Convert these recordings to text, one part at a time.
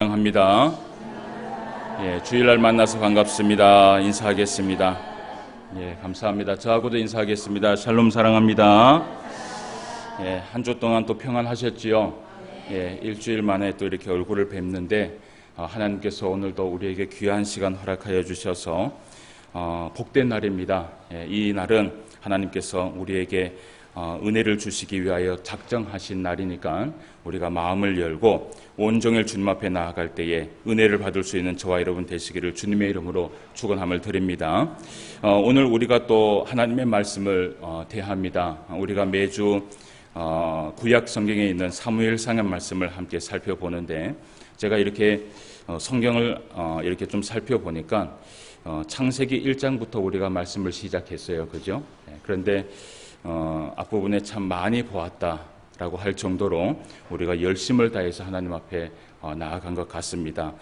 합니다. 주일날 만나서 반갑습니다. 인사하겠습니다. 감사합니다. 저하고도 인사하겠습니다. 샬롬 사랑합니다. 한 주 동안 또 평안하셨지요? 일주일 만에 또 이렇게 얼굴을 뵙는데 하나님께서 오늘도 우리에게 귀한 시간 허락하여 주셔서 복된 날입니다. 이 날은 하나님께서 우리에게 은혜를 주시기 위하여 작정하신 날이니까 우리가 마음을 열고 온종일 주님 앞에 나아갈 때에 은혜를 받을 수 있는 저와 여러분 되시기를 주님의 이름으로 축원함을 드립니다. 오늘 우리가 또 하나님의 말씀을 대합니다. 우리가 매주 구약 성경에 있는 사무엘상의 말씀을 함께 살펴보는데 제가 이렇게 성경을 이렇게 좀 살펴보니까 창세기 1장부터 우리가 말씀을 시작했어요. 그죠? 그런데 앞부분에 참 많이 보았다라고 할 정도로 우리가 열심을 다해서 하나님 앞에 나아간 것 같습니다.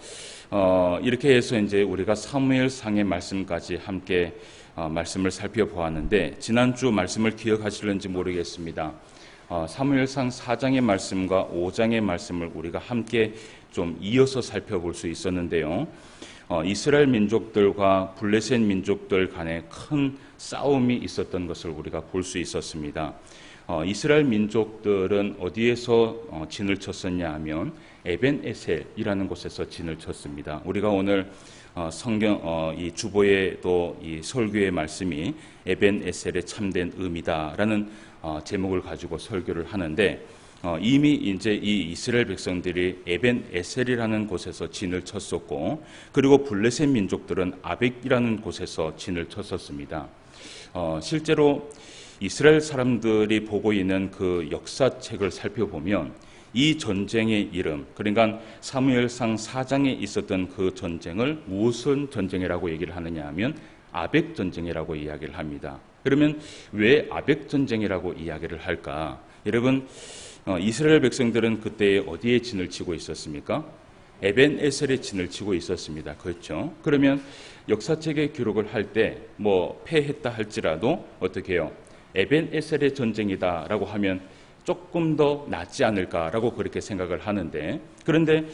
이렇게 해서 이제 우리가 사무엘상의 말씀까지 함께 말씀을 살펴보았는데 지난주 말씀을 기억하실는지 모르겠습니다. 사무엘상 4장의 말씀과 5장의 말씀을 우리가 함께 좀 이어서 살펴볼 수 있었는데요. 이스라엘 민족들과 블레셋 민족들 간에 큰 싸움이 있었던 것을 우리가 볼 수 있었습니다. 이스라엘 민족들은 어디에서 진을 쳤었냐 하면 에벤에셀이라는 곳에서 진을 쳤습니다. 우리가 오늘 성경 이 주보의 또 이 설교의 말씀이 에벤에셀의 참된 의미다라는 제목을 가지고 설교를 하는데 이미 이제 이 이스라엘 백성들이 에벤에셀이라는 곳에서 진을 쳤었고 그리고 블레셋 민족들은 아벡이라는 곳에서 진을 쳤었습니다. 실제로 이스라엘 사람들이 보고 있는 그 역사책을 살펴보면 이 전쟁의 이름, 그러니까 사무엘상 4장에 있었던 그 전쟁을 무슨 전쟁이라고 얘기를 하느냐 하면 아벡 전쟁이라고 이야기를 합니다. 그러면 왜 아벡 전쟁이라고 이야기를 할까? 여러분, 이스라엘 백성들은 그때 어디에 진을 치고 있었습니까? 에벤에셀에 진을 치고 있었습니다. 그렇죠? 그러면 역사책에 기록을 할 때 뭐 패했다 할지라도 어떻게 해요? 에벤에셀의 전쟁이다라고 하면 조금 더 낫지 않을까라고 그렇게 생각을 하는데 그런데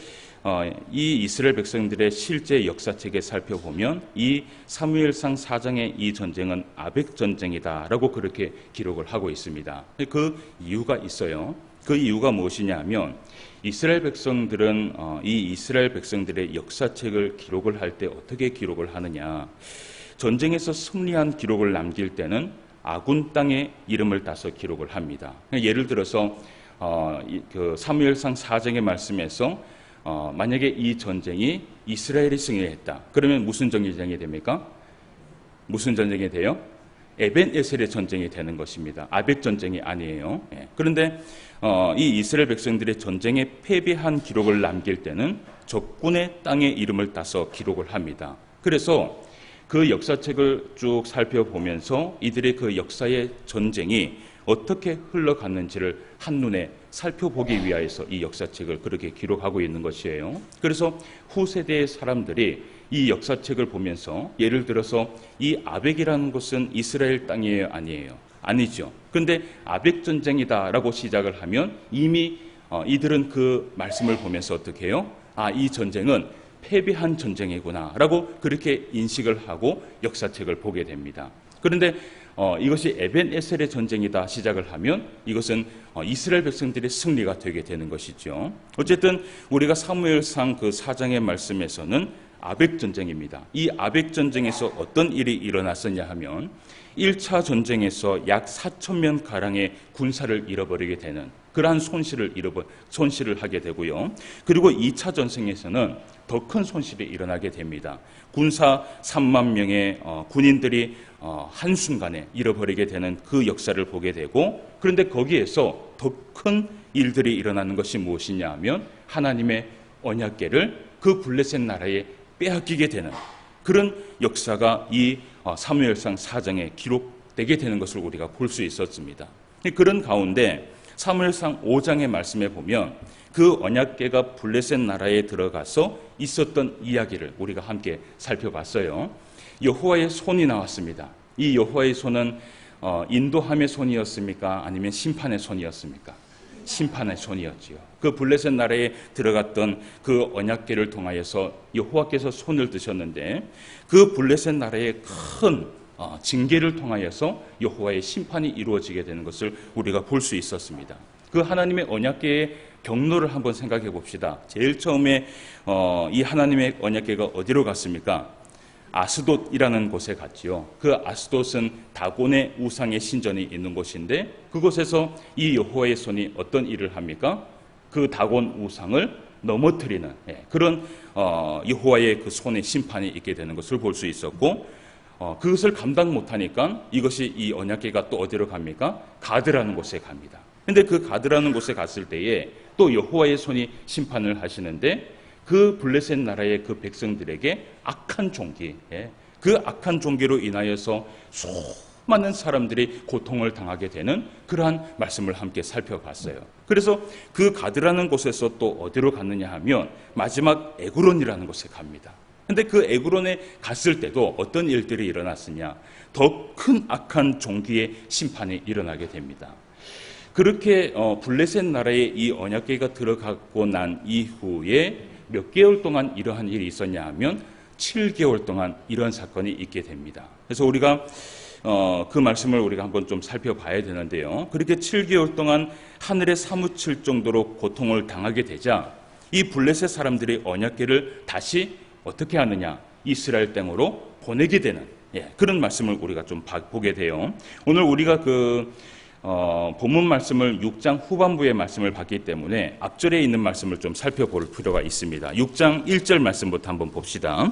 이 이스라엘 백성들의 실제 역사책에 살펴보면 이 사무엘상 4장의 이 전쟁은 아벡 전쟁이다라고 그렇게 기록을 하고 있습니다. 그 이유가 있어요. 그 이유가 무엇이냐 하면 이스라엘 백성들은 이 이스라엘 백성들의 역사책을 기록을 할 때 어떻게 기록을 하느냐. 전쟁에서 승리한 기록을 남길 때는 아군 땅의 이름을 따서 기록을 합니다. 예를 들어서 그 사무엘상 4장의 말씀에서 만약에 이 전쟁이 이스라엘이 승리했다. 그러면 무슨 전쟁이 됩니까? 무슨 전쟁이 돼요? 에벤에셀의 전쟁이 되는 것입니다. 아벡 전쟁이 아니에요. 그런데 이 이스라엘 백성들의 전쟁에 패배한 기록을 남길 때는 적군의 땅의 이름을 따서 기록을 합니다. 그래서 그 역사책을 쭉 살펴보면서 이들의 그 역사의 전쟁이 어떻게 흘러갔는지를 한눈에 살펴보기 위하여서 이 역사책을 그렇게 기록하고 있는 것이에요. 그래서 후세대의 사람들이 이 역사책을 보면서 예를 들어서 이 아벡이라는 곳은 이스라엘 땅이에요? 아니에요? 아니죠. 그런데 아벡 전쟁이다라고 시작을 하면 이미 이들은 그 말씀을 보면서 어떻게 해요? 이 전쟁은 패배한 전쟁이구나라고 그렇게 인식을 하고 역사책을 보게 됩니다. 그런데 이것이 에벤에셀의 전쟁이다 시작을 하면 이것은 이스라엘 백성들의 승리가 되게 되는 것이죠. 어쨌든 우리가 사무엘상 그 4장의 말씀에서는 아벡 전쟁입니다. 이 아벡 전쟁에서 어떤 일이 일어났었냐 하면 1차 전쟁에서 약 4,000명 가량의 군사를 잃어버리게 되는 그러한 손실을 하게 되고요. 그리고 2차 전쟁에서는 더 큰 손실이 일어나게 됩니다. 군사 3만 명의 군인들이 한순간에 잃어버리게 되는 그 역사를 보게 되고 그런데 거기에서 더 큰 일들이 일어나는 것이 무엇이냐 하면 하나님의 언약궤를 그 블레셋 나라에 빼앗기게 되는 그런 역사가 이 사무엘상 4장에 기록되게 되는 것을 우리가 볼 수 있었습니다. 그런 가운데 사무엘상 5장의 말씀에 보면 그 언약궤가 블레셋 나라에 들어가서 있었던 이야기를 우리가 함께 살펴봤어요. 여호와의 손이 나왔습니다. 이 여호와의 손은 인도함의 손이었습니까? 아니면 심판의 손이었습니까? 심판의 손이었지요. 그 블레셋 나라에 들어갔던 그 언약궤를 통하여서 여호와께서 손을 드셨는데 그 블레셋 나라의 큰 징계를 통하여서 여호와의 심판이 이루어지게 되는 것을 우리가 볼 수 있었습니다. 그 하나님의 언약궤의 경로를 한번 생각해 봅시다. 제일 처음에 이 하나님의 언약궤가 어디로 갔습니까? 아스돗이라는 곳에 갔지요. 그 아스돗은 다곤의 우상의 신전이 있는 곳인데 그곳에서 이 여호와의 손이 어떤 일을 합니까? 그 다곤 우상을 넘어뜨리는 그런 여호와의 그 손의 심판이 있게 되는 것을 볼 수 있었고 그것을 감당 못하니까 이것이 이 언약궤가 또 어디로 갑니까? 가드라는 곳에 갑니다. 근데 그 가드라는 곳에 갔을 때에 또 여호와의 손이 심판을 하시는데 그 블레셋 나라의 그 백성들에게 악한 종기, 그 악한 종기로 인하여서 수많은 사람들이 고통을 당하게 되는 그러한 말씀을 함께 살펴봤어요. 그래서 그 가드라는 곳에서 또 어디로 갔느냐 하면 마지막 에그론이라는 곳에 갑니다. 근데 그 에그론에 갔을 때도 어떤 일들이 일어났으냐? 더 큰 악한 종기의 심판이 일어나게 됩니다. 그렇게 블레셋 나라에 이 언약궤가 들어가고 난 이후에 몇 개월 동안 이러한 일이 있었냐 하면 7개월 동안 이런 사건이 있게 됩니다. 그래서 우리가 그 말씀을 우리가 한번 좀 살펴봐야 되는데요. 그렇게 7개월 동안 하늘에 사무칠 정도로 고통을 당하게 되자 이 블레셋 사람들이 언약궤를 다시 어떻게 하느냐? 이스라엘 땅으로 보내게 되는 그런 말씀을 우리가 좀 보게 돼요. 오늘 우리가 본문 말씀을 6장 후반부의 말씀을 봤기 때문에 앞절에 있는 말씀을 좀 살펴볼 필요가 있습니다. 6장 1절 말씀부터 한번 봅시다.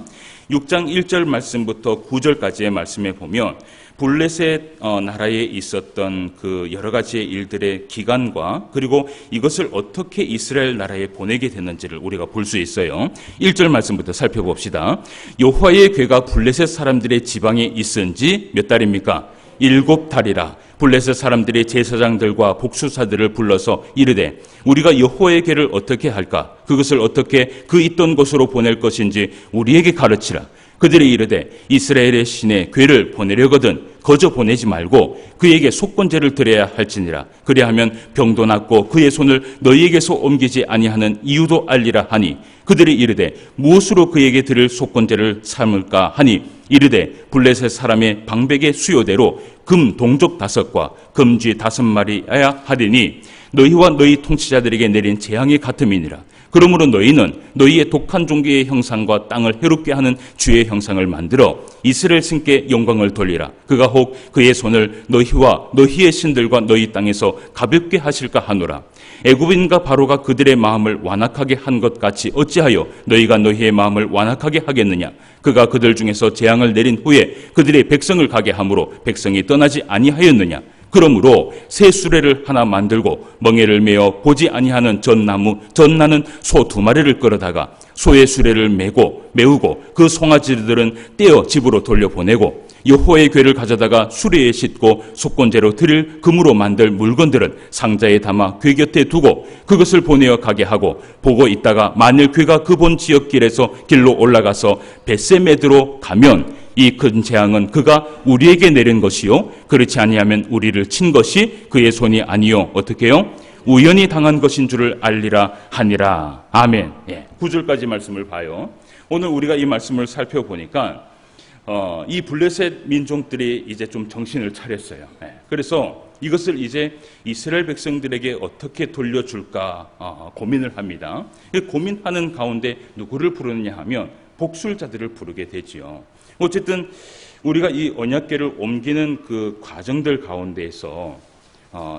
6장 1절 말씀부터 9절까지의 말씀에 보면 블레셋 나라에 있었던 그 여러 가지의 일들의 기간과 그리고 이것을 어떻게 이스라엘 나라에 보내게 됐는지를 우리가 볼 수 있어요. 1절 말씀부터 살펴봅시다. 여호와의 궤가 블레셋 사람들의 지방에 있은 지 몇 달입니까? 7달이라. 블레셋 사람들이 제사장들과 복수사들을 불러서 이르되 우리가 여호와의 궤를 어떻게 할까? 그것을 어떻게 그 있던 곳으로 보낼 것인지 우리에게 가르치라. 그들이 이르되 이스라엘의 신의 궤를 보내려거든 거저 보내지 말고 그에게 속건제를 드려야 할지니라. 그리하면 병도 낫고 그의 손을 너희에게서 옮기지 아니하는 이유도 알리라 하니 그들이 이르되 무엇으로 그에게 드릴 속건제를 삼을까 하니 이르되 블레셋 사람의 방백의 수요대로 금 동족 5과 금쥐 5마리여야 하리니 너희와 너희 통치자들에게 내린 재앙이 같음이니라. 그러므로 너희는 너희의 독한 종교의 형상과 땅을 해롭게 하는 주의 형상을 만들어 이스라엘 신께 영광을 돌리라. 그가 혹 그의 손을 너희와 너희의 신들과 너희 땅에서 가볍게 하실까 하노라. 애굽인과 바로가 그들의 마음을 완악하게 한 것 같이 어찌하여 너희가 너희의 마음을 완악하게 하겠느냐. 그가 그들 중에서 재앙을 내린 후에 그들의 백성을 가게 함으로 백성이 떠나지 아니하였느냐. 그러므로 새 수레를 하나 만들고 멍에를 메어 보지 아니하는 전나는 소 2마리를 끌어다가 소의 수레를 메우고 그 송아지들은 떼어 집으로 돌려보내고 여호와의 궤를 가져다가 수레에 싣고 속건제로 드릴 금으로 만들 물건들은 상자에 담아 궤 곁에 두고 그것을 보내어 가게 하고 보고 있다가 만일 궤가 그 본 지역길에서 길로 올라가서 벳세메드로 가면 이 큰 재앙은 그가 우리에게 내린 것이요 그렇지 아니하면 우리를 친 것이 그의 손이 아니요 어떻게 해요? 우연히 당한 것인 줄을 알리라 하니라. 아멘. 9절까지 말씀을 봐요. 오늘 우리가 이 말씀을 살펴보니까 이 블레셋 민족들이 이제 좀 정신을 차렸어요. 그래서 이것을 이제 이스라엘 백성들에게 어떻게 돌려줄까 고민을 합니다. 고민하는 가운데 누구를 부르느냐 하면 복술자들을 부르게 되지요. 어쨌든 우리가 이 언약궤를 옮기는 그 과정들 가운데에서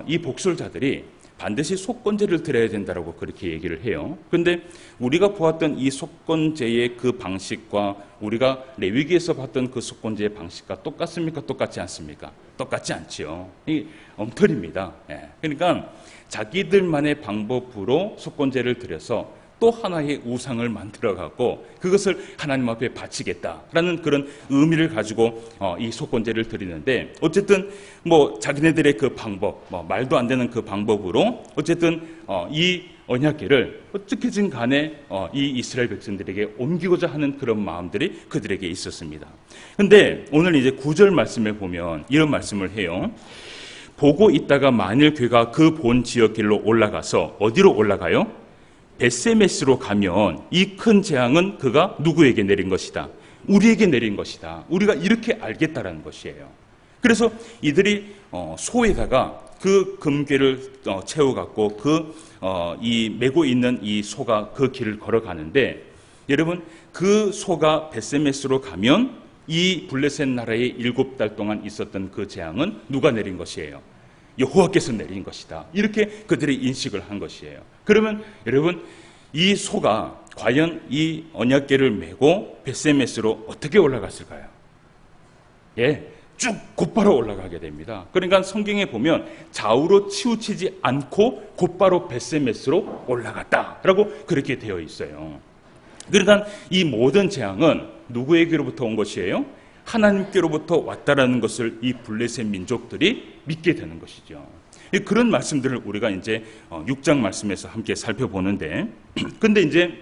이 복술자들이 반드시 속건제를 드려야 된다라고 그렇게 얘기를 해요. 그런데 우리가 보았던 이 속건제의 그 방식과 우리가 레위기에서 봤던 그 속건제의 방식과 똑같습니까? 똑같지 않습니까? 똑같지 않지요. 이 엉터리입니다. 그러니까 자기들만의 방법으로 속건제를 드려서 또 하나의 우상을 만들어갖고 그것을 하나님 앞에 바치겠다라는 그런 의미를 가지고 이 속건제를 드리는데 어쨌든 자기네들의 그 방법, 말도 안 되는 그 방법으로 어쨌든 이 언약궤를 어떻게든 간에 이 이스라엘 백성들에게 옮기고자 하는 그런 마음들이 그들에게 있었습니다. 그런데 오늘 이제 9절 말씀에 보면 이런 말씀을 해요. 보고 있다가 만일 그가 그 본 지역 길로 올라가서 어디로 올라가요? 벳세메스로 가면 이 큰 재앙은 그가 누구에게 내린 것이다? 우리에게 내린 것이다. 우리가 이렇게 알겠다라는 것이에요. 그래서 이들이 소에다가 그 금괴를 채워갖고 이 메고 있는 이 소가 그 길을 걸어가는데, 여러분, 그 소가 벳세메스로 가면 이 블레셋 나라에 7달 동안 있었던 그 재앙은 누가 내린 것이에요? 여호와께서 내린 것이다. 이렇게 그들이 인식을 한 것이에요. 그러면 여러분, 이 소가 과연 이 언약궤를 메고 벳세메스로 어떻게 올라갔을까요? 쭉 곧바로 올라가게 됩니다. 그러니까 성경에 보면 좌우로 치우치지 않고 곧바로 벳세메스로 올라갔다라고 그렇게 되어 있어요. 그러니까 이 모든 재앙은 누구에게로부터 온 것이에요? 하나님께로부터 왔다라는 것을 이 블레셋 민족들이 믿게 되는 것이죠. 그런 말씀들을 우리가 이제 6장 말씀에서 함께 살펴보는데, 근데 이제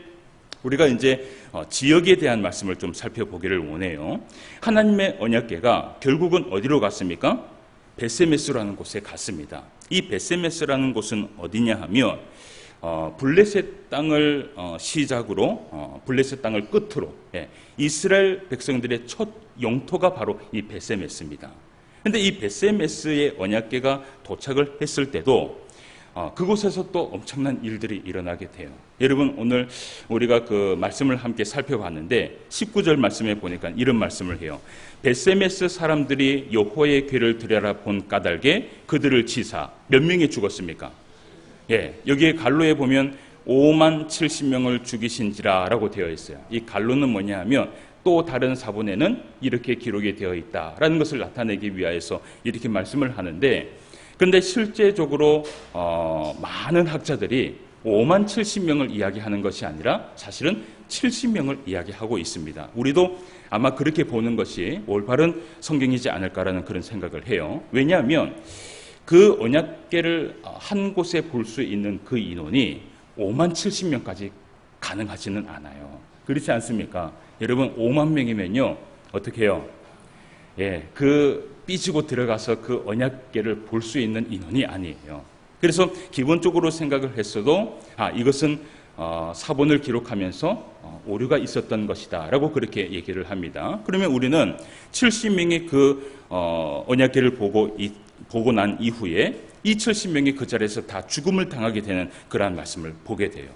우리가 이제 지역에 대한 말씀을 좀 살펴보기를 원해요. 하나님의 언약궤가 결국은 어디로 갔습니까? 벳세메스라는 곳에 갔습니다. 이 벳세메스라는 곳은 어디냐 하면 블레셋 땅을 시작으로 블레셋 땅을 끝으로 이스라엘 백성들의 첫 영토가 바로 이 벳세메스입니다. 그런데 이 벳세메스의 언약궤가 도착을 했을 때도 그곳에서 또 엄청난 일들이 일어나게 돼요. 여러분, 오늘 우리가 그 말씀을 함께 살펴봤는데 19절 말씀에 보니까 이런 말씀을 해요. 벳세메스 사람들이 여호와의 궤를 들여라 본 까닭에 그들을 치사 몇 명이 죽었습니까? 여기에 갈로에 보면 5만 70명을 죽이신지라 라고 되어 있어요. 이 갈로는 뭐냐 하면 또 다른 사본에는 이렇게 기록이 되어 있다라는 것을 나타내기 위하여서 이렇게 말씀을 하는데, 그런데 실제적으로 많은 학자들이 5만 70명을 이야기하는 것이 아니라 사실은 70명을 이야기하고 있습니다. 우리도 아마 그렇게 보는 것이 올바른 성경이지 않을까라는 그런 생각을 해요. 왜냐하면 그 언약궤를 한 곳에 볼 수 있는 그 인원이 5만 70명까지 가능하지는 않아요. 그렇지 않습니까? 여러분, 5만 명이면요 어떻게 해요? 그 삐지고 들어가서 그 언약궤를 볼 수 있는 인원이 아니에요. 그래서 기본적으로 생각을 했어도 이것은 사본을 기록하면서 오류가 있었던 것이다 라고 그렇게 얘기를 합니다. 그러면 우리는 70명이 그 언약궤를 보고 난 이후에 이 70명이 그 자리에서 다 죽음을 당하게 되는 그러한 말씀을 보게 돼요.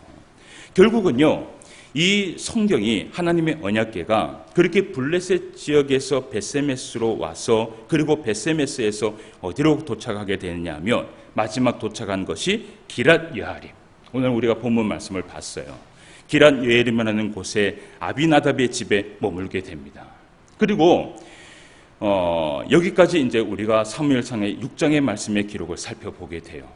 결국은요, 이 성경이 하나님의 언약궤가 그렇게 블레셋 지역에서 벳세메스로 와서 그리고 벳세메스에서 어디로 도착하게 되느냐 하면 마지막 도착한 것이 기랏 여아림. 오늘 우리가 본문 말씀을 봤어요. 기랏 여아림이라는 곳에 아비나답의 집에 머물게 됩니다. 그리고 여기까지 이제 우리가 사무엘상의 6장의 말씀의 기록을 살펴보게 돼요.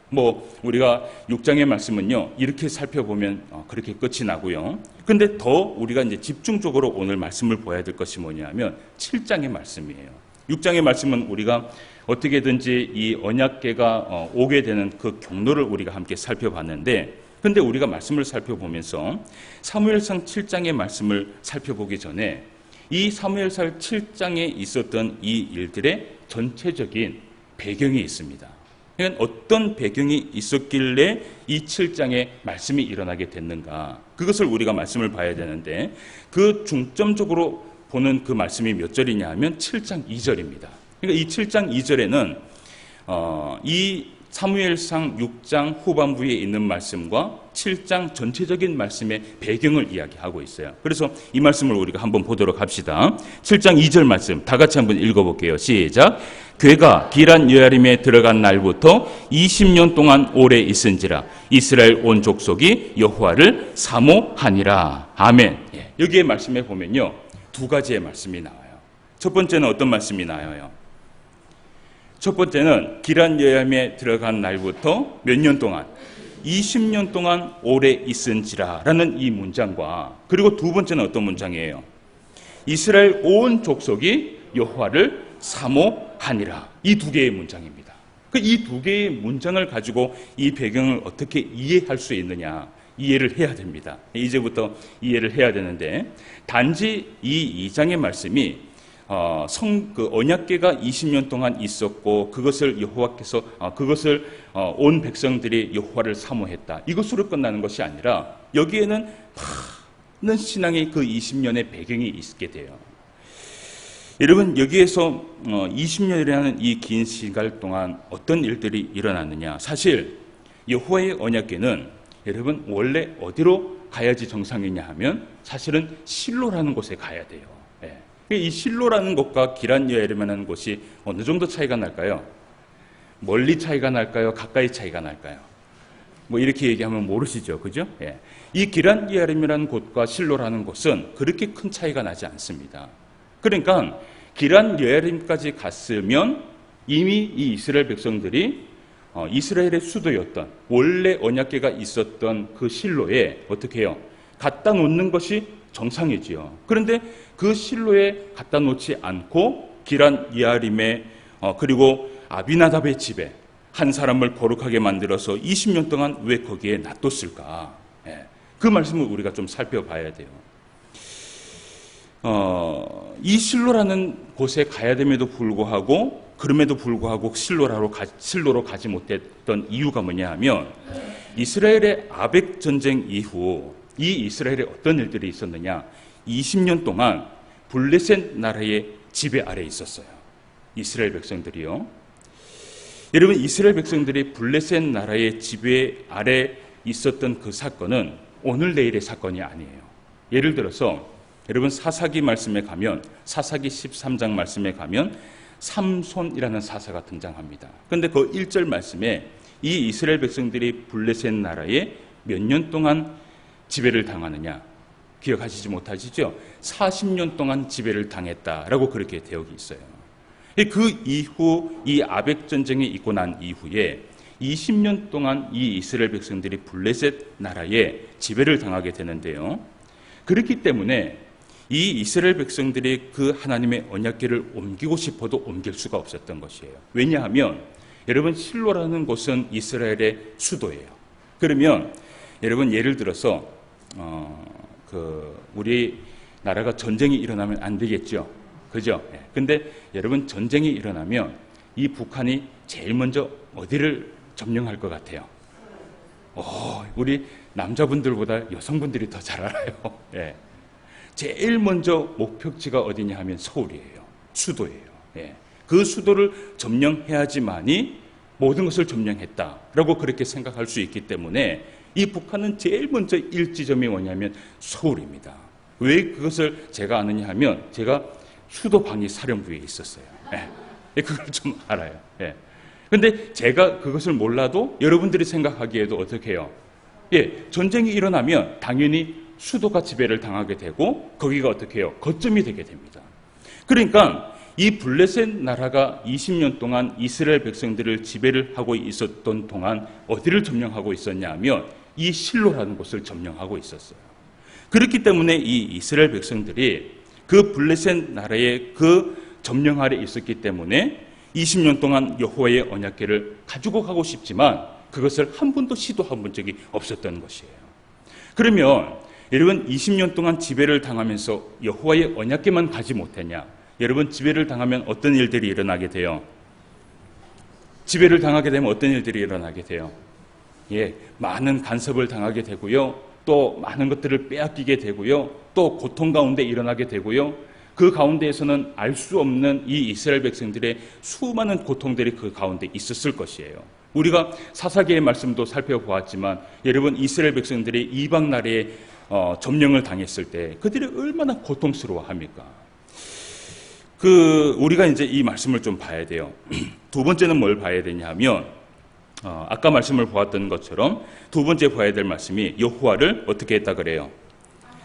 우리가 6장의 말씀은요, 이렇게 살펴보면 그렇게 끝이 나고요. 근데 더 우리가 이제 집중적으로 오늘 말씀을 보아야 될 것이 뭐냐면 7장의 말씀이에요. 6장의 말씀은 우리가 어떻게든지 이 언약궤가 오게 되는 그 경로를 우리가 함께 살펴봤는데, 근데 우리가 말씀을 살펴보면서 사무엘상 7장의 말씀을 살펴보기 전에 이 사무엘상 7장에 있었던 이 일들의 전체적인 배경이 있습니다. 그러니까 어떤 배경이 있었길래 이 7장에 말씀이 일어나게 됐는가, 그것을 우리가 말씀을 봐야 되는데, 그 중점적으로 보는 그 말씀이 몇 절이냐 하면 7장 2절입니다. 그러니까 이 7장 2절에는 이 사무엘상 6장 후반부에 있는 말씀과 7장 전체적인 말씀의 배경을 이야기하고 있어요. 그래서 이 말씀을 우리가 한번 보도록 합시다. 7장 2절 말씀 다 같이 한번 읽어볼게요. 시작. 궤가 기랏 여아림에 들어간 날부터 20년 동안 오래 있은지라 이스라엘 온 족속이 여호와를 사모하니라. 아멘. 여기에 말씀에 보면요, 두 가지의 말씀이 나와요. 첫 번째는 어떤 말씀이 나와요? 첫 번째는 기랏 여아림에 들어간 날부터 몇 년 동안? 20년 동안 오래 있은지라 라는 이 문장과, 그리고 두 번째는 어떤 문장이에요? 이스라엘 온 족속이 여호와를 사모하니라. 이 두 개의 문장입니다. 이 두 개의 문장을 가지고 이 배경을 어떻게 이해할 수 있느냐, 이해를 해야 됩니다. 이제부터 이해를 해야 되는데, 단지 이 2장의 말씀이 그 언약궤가 20년 동안 있었고 그것을 여호와께서 그것을 온 백성들이 여호와를 사모했다. 이것으로 끝나는 것이 아니라 여기에는 많은 신앙의 그 20년의 배경이 있게 돼요. 여러분, 여기에서 20년이라는 이 긴 시간 동안 어떤 일들이 일어났느냐? 사실 여호와의 언약궤는 여러분 원래 어디로 가야지 정상이냐 하면 사실은 실로라는 곳에 가야 돼요. 이 실로라는 곳과 기럇여아림이라는 곳이 어느 정도 차이가 날까요? 멀리 차이가 날까요? 가까이 차이가 날까요? 뭐 이렇게 얘기하면 모르시죠, 그죠? 이 기럇여아림이라는 곳과 실로라는 곳은 그렇게 큰 차이가 나지 않습니다. 그러니까 기럇여아림까지 갔으면 이미 이 이스라엘 백성들이 이스라엘의 수도였던 원래 언약궤가 있었던 그 실로에 어떻게 해요? 갖다 놓는 것이 정상이지요. 그런데 그 실로에 갖다 놓지 않고 기럇여아림에 그리고 아비나답의 집에 한 사람을 거룩하게 만들어서 20년 동안 왜 거기에 놔뒀을까? 그 말씀을 우리가 좀 살펴봐야 돼요. 이 실로라는 곳에 가야 됨에도 불구하고 그럼에도 불구하고 실로로 가지 못했던 이유가 뭐냐 하면 이스라엘의 아벡 전쟁 이후 이 이스라엘에 어떤 일들이 있었느냐? 20년 동안 블레셋 나라의 지배 아래에 있었어요. 이스라엘 백성들이요. 여러분, 이스라엘 백성들이 블레셋 나라의 지배 아래 있었던 그 사건은 오늘 내일의 사건이 아니에요. 예를 들어서 여러분 사사기 말씀에 가면 사사기 13장 말씀에 가면 삼손이라는 사사가 등장합니다. 그런데 그 1절 말씀에 이 이스라엘 백성들이 블레셋 나라에 몇 년 동안 지배를 당하느냐 기억하시지 못하시죠? 40년 동안 지배를 당했다라고 그렇게 되어져 있어요. 그 이후 이 아벡 전쟁이 있고 난 이후에 20년 동안 이 이스라엘 백성들이 블레셋 나라에 지배를 당하게 되는데요. 그렇기 때문에 이 이스라엘 백성들이 그 하나님의 언약궤를 옮기고 싶어도 옮길 수가 없었던 것이에요. 왜냐하면 여러분 실로라는 곳은 이스라엘의 수도예요. 그러면 여러분 예를 들어서 우리 나라가 전쟁이 일어나면 안 되겠죠. 그죠? 근데 여러분 전쟁이 일어나면 이 북한이 제일 먼저 어디를 점령할 것 같아요? 우리 남자분들보다 여성분들이 더 잘 알아요. 제일 먼저 목표지가 어디냐 하면 서울이에요. 수도예요. 그 수도를 점령해야지만이 모든 것을 점령했다라고 그렇게 생각할 수 있기 때문에 이 북한은 제일 먼저 일지점이 뭐냐면 서울입니다. 왜 그것을 제가 아느냐 하면 제가 수도 방위 사령부에 있었어요. 그걸 좀 알아요. 근데 제가 그것을 몰라도 여러분들이 생각하기에도 어떻게 해요? 전쟁이 일어나면 당연히 수도가 지배를 당하게 되고 거기가 어떻게 해요? 거점이 되게 됩니다. 그러니까 이 블레셋 나라가 20년 동안 이스라엘 백성들을 지배를 하고 있었던 동안 어디를 점령하고 있었냐 하면 이 실로라는 곳을 점령하고 있었어요. 그렇기 때문에 이 이스라엘 백성들이 그 블레셋 나라의 그 점령 아래 있었기 때문에 20년 동안 여호와의 언약궤를 가지고 가고 싶지만 그것을 한 번도 시도해 본 적이 없었던 것이에요. 그러면 여러분 20년 동안 지배를 당하면서 여호와의 언약궤만 가지 못했냐? 여러분 지배를 당하면 어떤 일들이 일어나게 돼요? 지배를 당하게 되면 어떤 일들이 일어나게 돼요? 많은 간섭을 당하게 되고요. 또 많은 것들을 빼앗기게 되고요. 또 고통 가운데 일어나게 되고요. 그 가운데에서는 알 수 없는 이 이스라엘 백성들의 수많은 고통들이 그 가운데 있었을 것이에요. 우리가 사사기의 말씀도 살펴보았지만 여러분 이스라엘 백성들이 이방 나라에 점령을 당했을 때 그들이 얼마나 고통스러워합니까? 우리가 이제 이 말씀을 좀 봐야 돼요. 두 번째는 뭘 봐야 되냐 하면 아까 말씀을 보았던 것처럼 두 번째 봐야 될 말씀이 여호와를 어떻게 했다 그래요?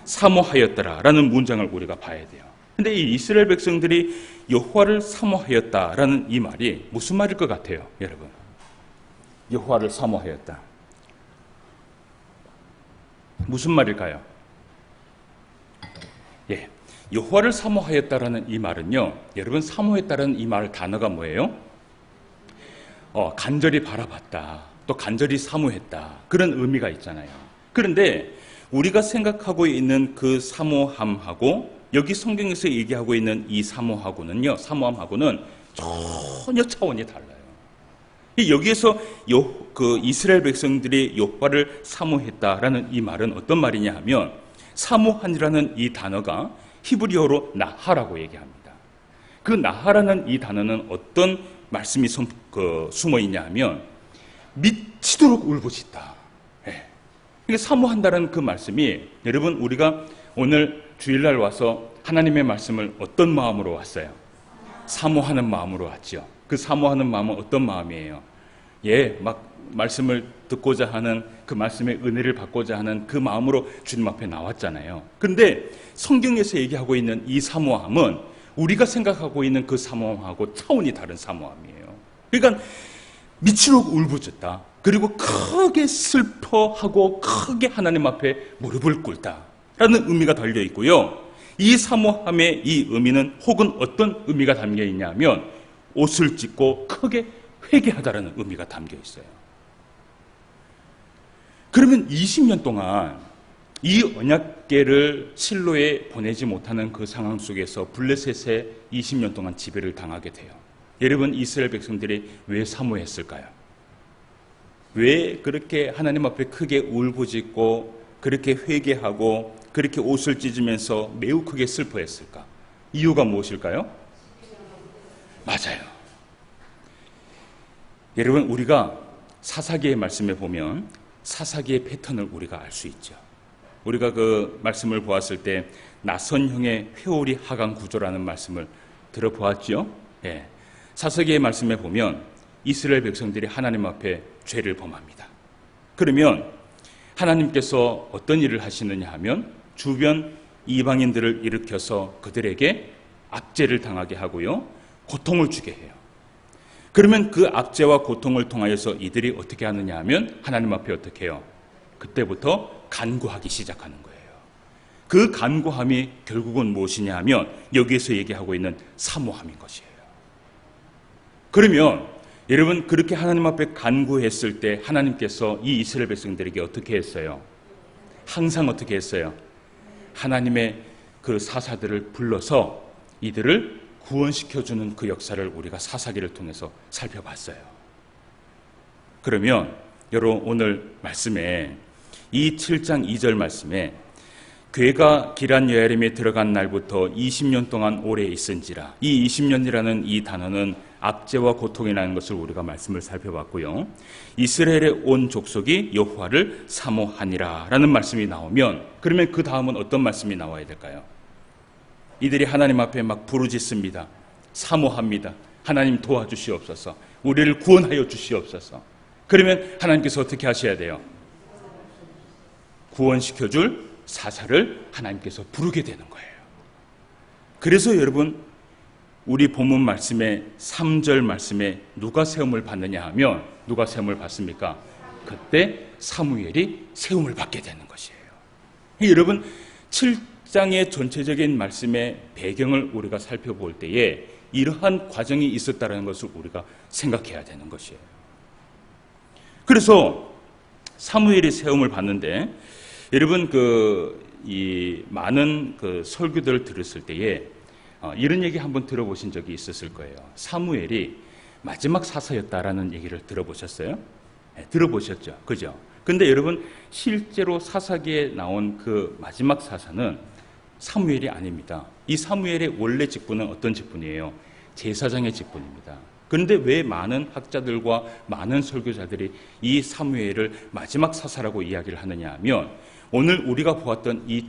사모하였더라라는 문장을 우리가 봐야 돼요. 근데 이 이스라엘 백성들이 여호와를 사모하였다라는 이 말이 무슨 말일 것 같아요, 여러분? 여호와를 사모하였다. 무슨 말일까요? 여호와를 사모하였다라는 이 말은요, 여러분 사모했다라는 이 말 단어가 뭐예요? 간절히 바라봤다, 또 간절히 사모했다 그런 의미가 있잖아요. 그런데 우리가 생각하고 있는 그 사모함하고 여기 성경에서 얘기하고 있는 이 사모함하고는 전혀 차원이 달라요. 여기에서 이스라엘 백성들이 여호와를 사모했다라는 이 말은 어떤 말이냐 하면, 사모한이라는 이 단어가 히브리어로 나하라고 얘기합니다. 그 나하라는 이 단어는 어떤 말씀이 숨어 있냐 하면, 미치도록 울부짖다. 그러니까 사모한다는 그 말씀이, 여러분, 우리가 오늘 주일날 와서 하나님의 말씀을 어떤 마음으로 왔어요? 사모하는 마음으로 왔죠. 그 사모하는 마음은 어떤 마음이에요? 막 말씀을 듣고자 하는, 그 말씀의 은혜를 받고자 하는 그 마음으로 주님 앞에 나왔잖아요. 그런데 성경에서 얘기하고 있는 이 사모함은 우리가 생각하고 있는 그 사모함하고 차원이 다른 사모함이에요. 그러니까 미치도록 울부짖다. 그리고 크게 슬퍼하고 크게 하나님 앞에 무릎을 꿇다라는 의미가 달려 있고요. 이 사모함의 이 의미는 혹은 어떤 의미가 담겨 있냐면, 옷을 찢고 크게 회개하다라는 의미가 담겨 있어요. 그러면 20년 동안 이 언약궤를 실로에 보내지 못하는 그 상황 속에서 블레셋에 20년 동안 지배를 당하게 돼요. 여러분, 이스라엘 백성들이 왜 사모했을까요? 왜 그렇게 하나님 앞에 크게 울부짖고 그렇게 회개하고 그렇게 옷을 찢으면서 매우 크게 슬퍼했을까? 이유가 무엇일까요? 맞아요. 여러분, 우리가 사사기의 말씀에 보면 사사기의 패턴을 우리가 알 수 있죠. 우리가 그 말씀을 보았을 때 나선형의 회오리 하강 구조라는 말씀을 들어보았죠. 사사기의 말씀에 보면 이스라엘 백성들이 하나님 앞에 죄를 범합니다. 그러면 하나님께서 어떤 일을 하시느냐 하면, 주변 이방인들을 일으켜서 그들에게 압제를 당하게 하고요, 고통을 주게 해요. 그러면 그 압제와 고통을 통하여서 이들이 어떻게 하느냐 하면, 하나님 앞에 어떻게 해요? 그때부터 간구하기 시작하는 거예요. 그 간구함이 결국은 무엇이냐 하면, 여기에서 얘기하고 있는 사모함인 것이에요. 그러면 여러분, 그렇게 하나님 앞에 간구했을 때 하나님께서 이 이스라엘 백성들에게 어떻게 했어요? 항상 어떻게 했어요? 하나님의 그 사사들을 불러서 이들을 구원시켜주는 그 역사를 우리가 사사기를 통해서 살펴봤어요. 그러면 여러분, 오늘 말씀에 이 7장 2절 말씀에 괴가 기란 여야림에 들어간 날부터 20년 동안 오래 있은지라, 이 20년이라는 이 단어는 압제와 고통이라는 것을 우리가 말씀을 살펴봤고요. 이스라엘의 온 족속이 여호와를 사모하니라 라는 말씀이 나오면, 그러면 그 다음은 어떤 말씀이 나와야 될까요? 이들이 하나님 앞에 막 부르짖습니다. 사모합니다. 하나님 도와주시옵소서. 우리를 구원하여 주시옵소서. 그러면 하나님께서 어떻게 하셔야 돼요? 구원시켜줄 사사를 하나님께서 부르게 되는 거예요. 그래서 여러분, 우리 본문 말씀의 3절 말씀에 누가 세움을 받느냐 하면, 누가 세움을 받습니까? 그때 사무엘이 세움을 받게 되는 것이에요. 여러분, 7장의 전체적인 말씀의 배경을 우리가 살펴볼 때에 이러한 과정이 있었다는 것을 우리가 생각해야 되는 것이에요. 그래서 사무엘이 세움을 받는데, 여러분, 이 많은 그 설교들을 들었을 때에 이런 얘기 한번 들어보신 적이 있었을 거예요. 사무엘이 마지막 사사였다라는 얘기를 들어보셨어요? 들어보셨죠? 그죠? 근데 여러분, 실제로 사사기에 나온 그 마지막 사사는 사무엘이 아닙니다. 이 사무엘의 원래 직분은 어떤 직분이에요? 제사장의 직분입니다. 그런데 왜 많은 학자들과 많은 설교자들이 이 사무엘을 마지막 사사라고 이야기를 하느냐 하면, 오늘 우리가 보았던 이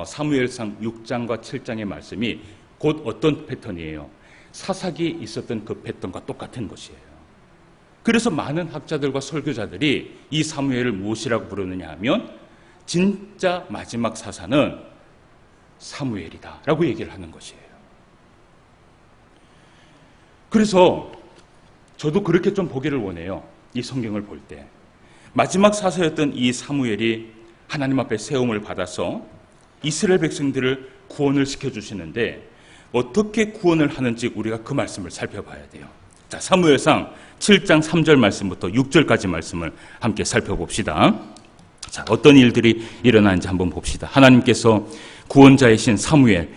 사무엘상 6장과 7장의 말씀이 곧 어떤 패턴이에요? 사사기에 있었던 그 패턴과 똑같은 것이에요. 그래서 많은 학자들과 설교자들이 이 사무엘을 무엇이라고 부르느냐 하면, 진짜 마지막 사사는 사무엘이다 라고 얘기를 하는 것이에요. 그래서 저도 그렇게 좀 보기를 원해요. 이 성경을 볼 때 마지막 사사였던 이 사무엘이 하나님 앞에 세움을 받아서 이스라엘 백성들을 구원을 시켜주시는데, 어떻게 구원을 하는지 우리가 그 말씀을 살펴봐야 돼요. 자, 사무엘상 7장 3절 말씀부터 6절까지 말씀을 함께 살펴봅시다. 자, 어떤 일들이 일어나는지 한번 봅시다. 하나님께서 구원자이신 사무엘,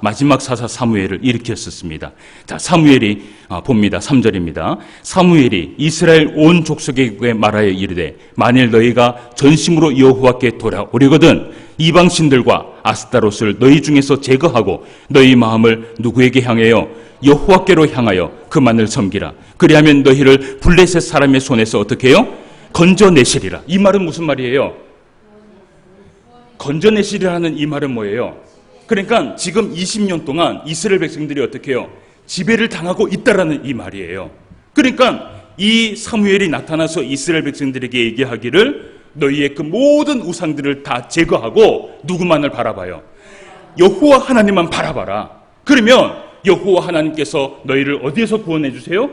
마지막 사사 사무엘을 일으켰었습니다. 자, 사무엘이 봅니다. 3절입니다. 사무엘이 이스라엘 온 족속에게 말하여 이르되 만일 너희가 전심으로 여호와께 돌아오려거든 이방신들과 아스타롯을 너희 중에서 제거하고 너희 마음을 누구에게 향하여 여호와께로 향하여 그만을 섬기라. 그리하면 너희를 블레셋 사람의 손에서 어떻게 해요? 건져내시리라. 이 말은 무슨 말이에요? 건져내시리라는 이 말은 뭐예요? 그러니까 지금 20년 동안 이스라엘 백성들이 어떻게 해요? 지배를 당하고 있다라는 이 말이에요. 그러니까 이 사무엘이 나타나서 이스라엘 백성들에게 얘기하기를 너희의 그 모든 우상들을 다 제거하고 누구만을 바라봐요? 여호와 하나님만 바라봐라. 그러면 여호와 하나님께서 너희를 어디에서 구원해 주세요?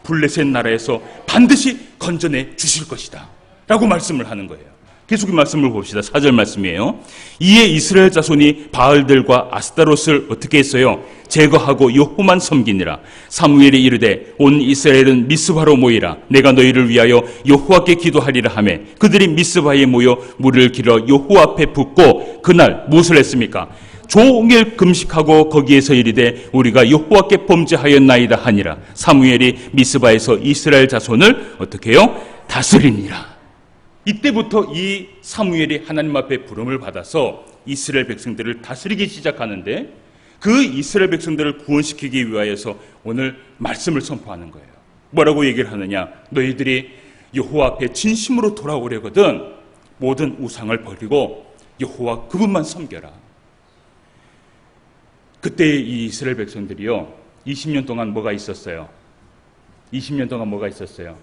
블레셋 나라에서 반드시 건져내 주실 것이다 라고 말씀을 하는 거예요. 계속 말씀을 봅시다. 4절 말씀이에요. 이에 이스라엘 자손이 바알들과 아스타롯을 어떻게 했어요? 제거하고 여호만 섬기니라. 사무엘이 이르되 온 이스라엘은 미스바로 모이라. 내가 너희를 위하여 여호와께 기도하리라 하며 그들이 미스바에 모여 무리를 길어 여호와 앞에 붓고 그날 무엇을 했습니까? 종일 금식하고 거기에서 이르되 우리가 여호와께 범죄하였나이다 하니라. 사무엘이 미스바에서 이스라엘 자손을 어떻게 해요? 다스리니라. 이때부터 이 사무엘이 하나님 앞에 부름을 받아서 이스라엘 백성들을 다스리기 시작하는데 그 이스라엘 백성들을 구원시키기 위하여서 오늘 말씀을 선포하는 거예요. 뭐라고 얘기를 하느냐? 너희들이 여호와 앞에 진심으로 돌아오려거든 모든 우상을 버리고 여호와 그분만 섬겨라. 그때 이 이스라엘 백성들이요 20년 동안 뭐가 있었어요? 20년 동안 뭐가 있었어요?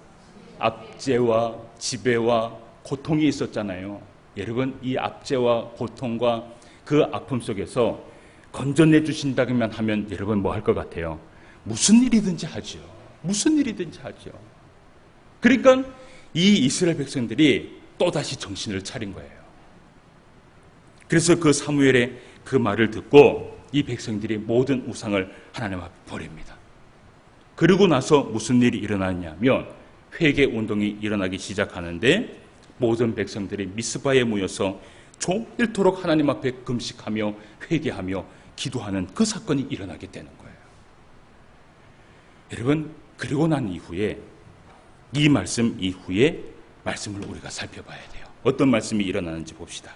압제와 지배와 고통이 있었잖아요. 여러분 이 압제와 고통과 그 아픔 속에서 건져내 주신다면 하면 여러분 뭐 할 것 같아요? 무슨 일이든지 하죠. 무슨 일이든지 하죠. 그러니까 이 이스라엘 백성들이 또다시 정신을 차린 거예요. 그래서 그 사무엘의 그 말을 듣고 이 백성들이 모든 우상을 하나님 앞에 버립니다. 그리고 나서 무슨 일이 일어났냐면 회개 운동이 일어나기 시작하는데 모든 백성들이 미스바에 모여서 종일토록 하나님 앞에 금식하며 회개하며 기도하는 그 사건이 일어나게 되는 거예요. 여러분 그리고 난 이후에 이 말씀 이후에 말씀을 우리가 살펴봐야 돼요. 어떤 말씀이 일어나는지 봅시다.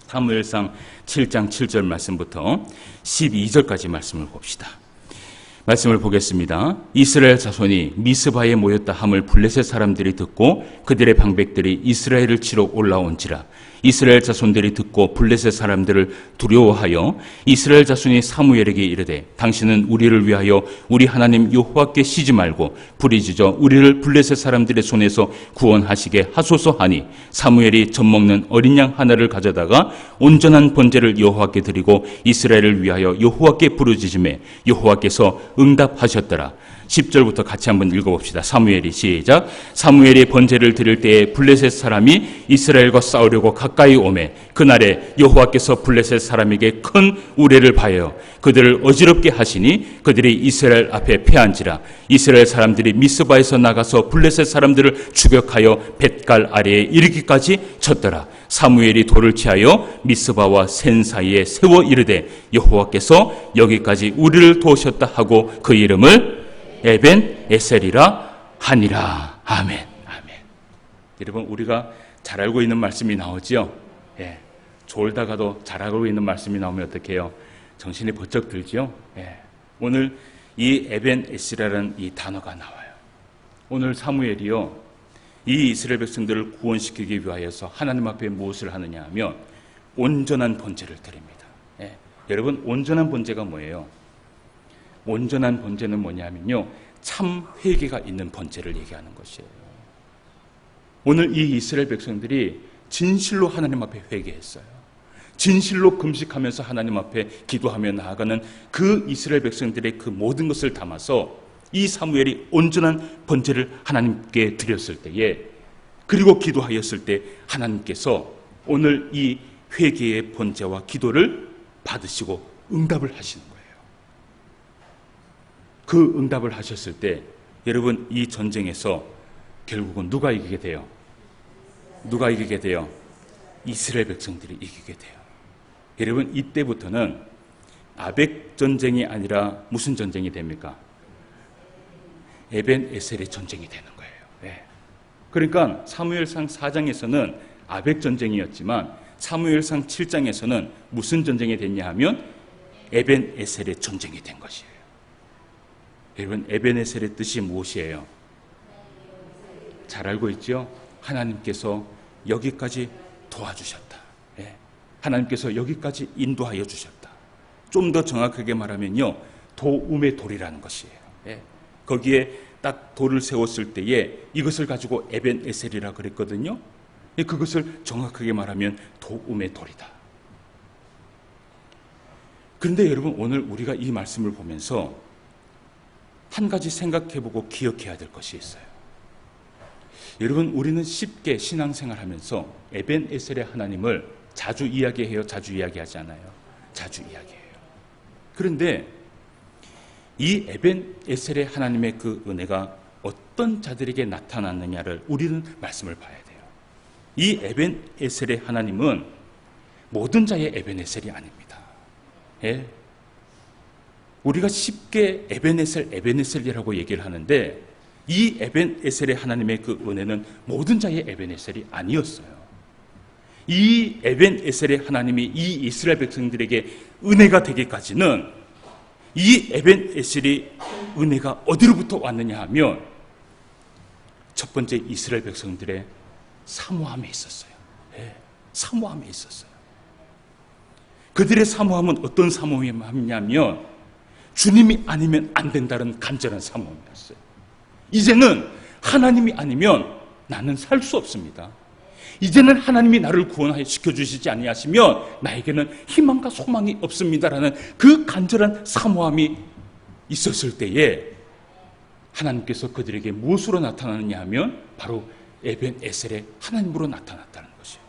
사무엘상 7장 7절 말씀부터 12절까지 말씀을 봅시다. 말씀을 보겠습니다. 이스라엘 자손이 미스바에 모였다 함을 블레셋 사람들이 듣고 그들의 방백들이 이스라엘을 치러 올라온지라. 이스라엘 자손들이 듣고 블레셋 사람들을 두려워하여 이스라엘 자손이 사무엘에게 이르되 당신은 우리를 위하여 우리 하나님 여호와께 쉬지 말고 부르짖어 우리를 블레셋 사람들의 손에서 구원하시게 하소서 하니 사무엘이 젖먹는 어린 양 하나를 가져다가 온전한 번제를 여호와께 드리고 이스라엘을 위하여 여호와께 부르짖음에 여호와께서 응답하셨더라. 10절부터 같이 한번 읽어봅시다. 사무엘이 시작. 사무엘이 번제를 드릴 때에 블레셋 사람이 이스라엘과 싸우려고 가까이 오매 그날에 여호와께서 블레셋 사람에게 큰 우레를 바여 그들을 어지럽게 하시니 그들이 이스라엘 앞에 패한지라. 이스라엘 사람들이 미스바에서 나가서 블레셋 사람들을 추격하여 뱃갈 아래에 이르기까지 쳤더라. 사무엘이 돌을 취하여 미스바와 센 사이에 세워 이르되 여호와께서 여기까지 우리를 도우셨다 하고 그 이름을 에벤 에셀이라 하니라. 아멘. 아멘. 여러분 우리가 잘 알고 있는 말씀이 나오죠. 예. 졸다가도 잘 알고 있는 말씀이 나오면 어떻게 해요? 정신이 번쩍 들죠. 예. 오늘 이 에벤 에셀이라는 이 단어가 나와요. 오늘 사무엘이요 이 이스라엘 백성들을 구원시키기 위하여서 하나님 앞에 무엇을 하느냐 하면 온전한 번제를 드립니다. 예. 여러분 온전한 번제가 뭐예요? 온전한 번제는 뭐냐면요 참 회개가 있는 번제를 얘기하는 것이에요. 오늘 이 이스라엘 백성들이 진실로 하나님 앞에 회개했어요. 진실로 금식하면서 하나님 앞에 기도하며 나아가는 그 이스라엘 백성들의 그 모든 것을 담아서 이 사무엘이 온전한 번제를 하나님께 드렸을 때에 그리고 기도하였을 때 하나님께서 오늘 이 회개의 번제와 기도를 받으시고 응답을 하시는 거예요. 그 응답을 하셨을 때 여러분 이 전쟁에서 결국은 누가 이기게 돼요? 누가 이기게 돼요? 이스라엘 백성들이 이기게 돼요. 여러분, 이때부터는 아벡 전쟁이 아니라 무슨 전쟁이 됩니까? 에벤에셀의 전쟁이 되는 거예요. 네. 그러니까 사무엘상 4장에서는 아벡 전쟁이었지만 사무엘상 7장에서는 무슨 전쟁이 됐냐 하면 에벤에셀의 전쟁이 된 것이에요. 여러분, 에벤에셀의 뜻이 무엇이에요? 잘 알고 있죠? 하나님께서 여기까지 도와주셨다. 예. 하나님께서 여기까지 인도하여 주셨다. 좀 더 정확하게 말하면요, 도움의 돌이라는 것이에요. 예. 거기에 딱 돌을 세웠을 때에 이것을 가지고 에벤에셀이라 그랬거든요. 예. 그것을 정확하게 말하면 도움의 돌이다. 그런데 여러분, 오늘 우리가 이 말씀을 보면서 한 가지 생각해보고 기억해야 될 것이 있어요. 여러분, 우리는 쉽게 신앙생활 하면서 에벤에셀의 하나님을 자주 이야기해요? 자주 이야기하지 않아요? 자주 이야기해요. 그런데 이 에벤에셀의 하나님의 그 은혜가 어떤 자들에게 나타났느냐를 우리는 말씀을 봐야 돼요. 이 에벤에셀의 하나님은 모든 자의 에벤에셀이 아닙니다. 예? 우리가 쉽게 에벤에셀이라고 얘기를 하는데 이 에벤에셀의 하나님의 그 은혜는 모든 자의 에벤에셀이 아니었어요. 이 에벤에셀의 하나님이 이 이스라엘 백성들에게 은혜가 되기까지는 이 에벤에셀의 은혜가 어디로부터 왔느냐 하면 첫 번째 이스라엘 백성들의 사모함에 있었어요. 네, 사모함에 있었어요. 그들의 사모함은 어떤 사모함이냐면 주님이 아니면 안 된다는 간절한 사모함이었어요. 이제는 하나님이 아니면 나는 살 수 없습니다. 이제는 하나님이 나를 구원시켜 주시지 아니하시면 나에게는 희망과 소망이 없습니다라는 그 간절한 사모함이 있었을 때에 하나님께서 그들에게 무엇으로 나타나느냐 하면 바로 에벤에셀의 하나님으로 나타났다는 것이에요.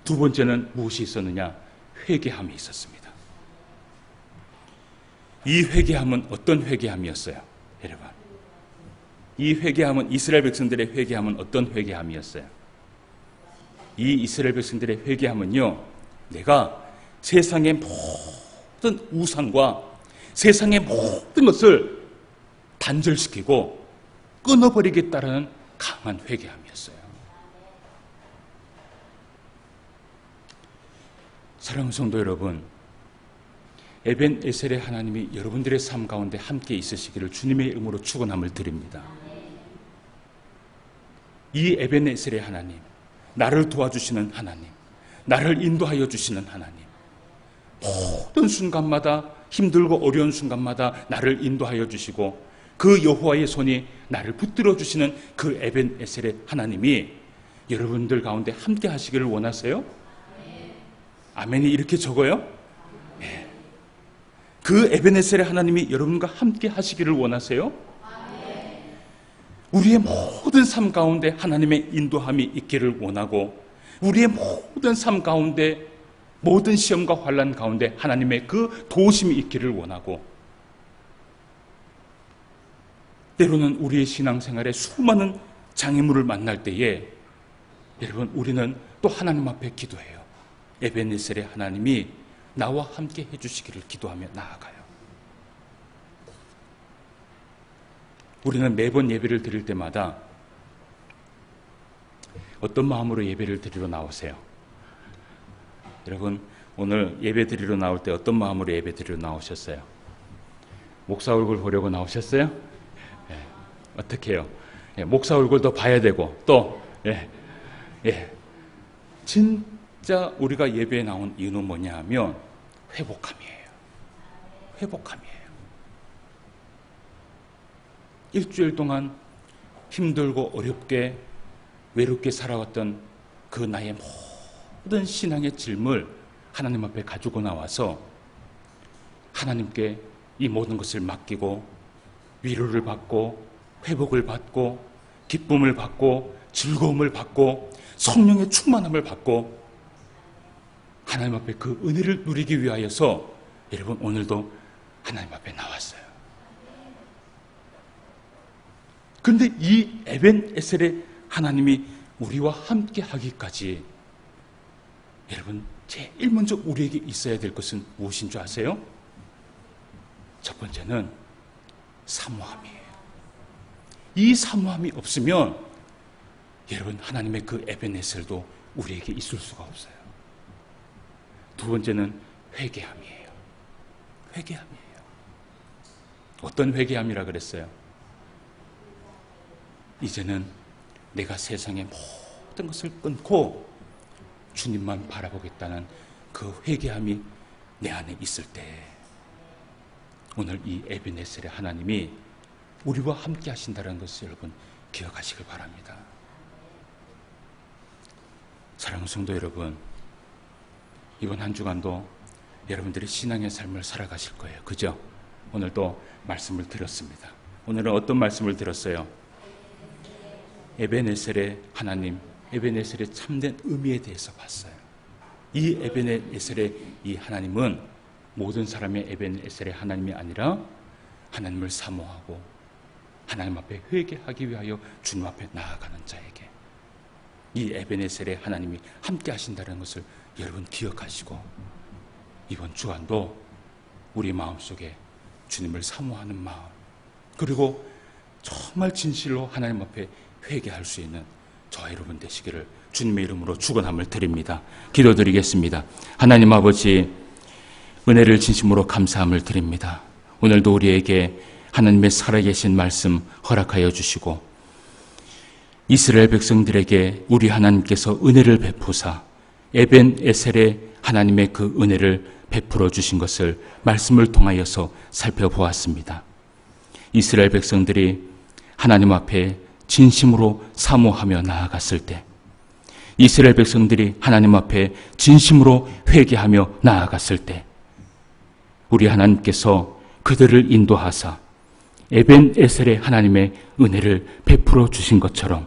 두 번째는 무엇이 있었느냐? 회개함이 있었습니다. 이 회개함은 어떤 회개함이었어요? 여러분, 이 회개함은 이스라엘 백성들의 회개함은 어떤 회개함이었어요? 이 이스라엘 백성들의 회개함은요, 내가 세상의 모든 우상과 세상의 모든 것을 단절시키고 끊어버리겠다라는 강한 회개함이었어요. 사랑하는 성도 여러분, 에벤에셀의 하나님이 여러분들의 삶 가운데 함께 있으시기를 주님의 이름으로 축원함을 드립니다. 이 에벤에셀의 하나님, 나를 도와주시는 하나님, 나를 인도하여 주시는 하나님, 모든 순간마다 힘들고 어려운 순간마다 나를 인도하여 주시고 그 여호와의 손이 나를 붙들어 주시는 그 에벤에셀의 하나님이 여러분들 가운데 함께 하시기를 원하세요? 아멘이 이렇게 적어요? 네. 그 에벤에셀의 하나님이 여러분과 함께 하시기를 원하세요? 우리의 모든 삶 가운데 하나님의 인도함이 있기를 원하고 우리의 모든 삶 가운데 모든 시험과 환난 가운데 하나님의 그 도우심이 있기를 원하고 때로는 우리의 신앙생활에 수많은 장애물을 만날 때에 여러분 우리는 또 하나님 앞에 기도해요. 에벤에셀의 하나님이 나와 함께 해주시기를 기도하며 나아가요. 우리는 매번 예배를 드릴 때마다 어떤 마음으로 예배를 드리러 나오세요? 여러분, 오늘 예배 드리러 나올 때 어떤 마음으로 예배 드리러 나오셨어요? 목사 얼굴 보려고 나오셨어요? 예, 어떻게 해요? 예, 목사 얼굴도 봐야 되고 또 진짜 우리가 예배에 나온 이유는 뭐냐 하면 회복함이에요. 회복함이에요. 일주일 동안 힘들고 어렵게 외롭게 살아왔던 그 나의 모든 신앙의 짐을 하나님 앞에 가지고 나와서 하나님께 이 모든 것을 맡기고 위로를 받고 회복을 받고 기쁨을 받고 즐거움을 받고 성령의 충만함을 받고 하나님 앞에 그 은혜를 누리기 위하여서 여러분 오늘도 하나님 앞에 나왔어요. 그런데 이 에벤에셀의 하나님이 우리와 함께 하기까지 여러분 제일 먼저 우리에게 있어야 될 것은 무엇인 줄 아세요? 첫 번째는 사모함이에요. 이 사모함이 없으면 여러분 하나님의 그 에베네셀도 우리에게 있을 수가 없어요. 두 번째는 회개함이에요. 회개함이에요. 어떤 회개함이라 그랬어요? 이제는 내가 세상의 모든 것을 끊고 주님만 바라보겠다는 그 회개함이 내 안에 있을 때 오늘 이 에베네셀의 하나님이 우리와 함께 하신다는 것을 여러분 기억하시길 바랍니다. 사랑하는 성도 여러분, 이번 한 주간도 여러분들이 신앙의 삶을 살아가실 거예요. 그죠? 오늘도 말씀을 드렸습니다. 오늘은 어떤 말씀을 들었어요? 에베네셀의 하나님, 에베네셀의 참된 의미에 대해서 봤어요. 이 에베네셀의 이 하나님은 모든 사람의 에베네셀의 하나님이 아니라 하나님을 사모하고 하나님 앞에 회개하기 위하여 주님 앞에 나아가는 자에게 이 에베네셀의 하나님이 함께 하신다는 것을 여러분 기억하시고 이번 주간도 우리 마음속에 주님을 사모하는 마음, 그리고 정말 진실로 하나님 앞에 회개할 수 있는 저와 여러분 되시기를 주님의 이름으로 축원함을 드립니다. 기도드리겠습니다. 하나님 아버지, 은혜를 진심으로 감사함을 드립니다. 오늘도 우리에게 하나님의 살아계신 말씀 허락하여 주시고 이스라엘 백성들에게 우리 하나님께서 은혜를 베푸사 에벤에셀의 하나님의 그 은혜를 베풀어 주신 것을 말씀을 통하여서 살펴보았습니다. 이스라엘 백성들이 하나님 앞에 진심으로 사모하며 나아갔을 때, 이스라엘 백성들이 하나님 앞에 진심으로 회개하며 나아갔을 때 우리 하나님께서 그들을 인도하사 에벤에셀의 하나님의 은혜를 베풀어 주신 것처럼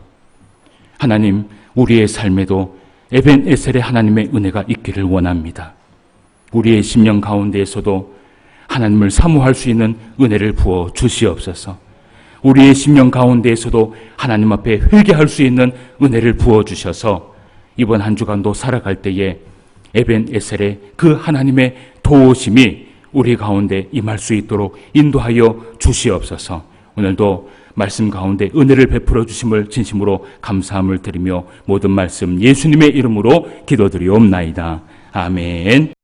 하나님, 우리의 삶에도 에벤에셀의 하나님의 은혜가 있기를 원합니다. 우리의 심령 가운데에서도 하나님을 사모할 수 있는 은혜를 부어 주시옵소서. 우리의 심령 가운데에서도 하나님 앞에 회개할 수 있는 은혜를 부어 주셔서 이번 한 주간도 살아갈 때에 에벤에셀의 그 하나님의 도우심이 우리 가운데 임할 수 있도록 인도하여 주시옵소서. 오늘도 말씀 가운데 은혜를 베풀어 주심을 진심으로 감사함을 드리며 모든 말씀 예수님의 이름으로 기도드리옵나이다. 아멘.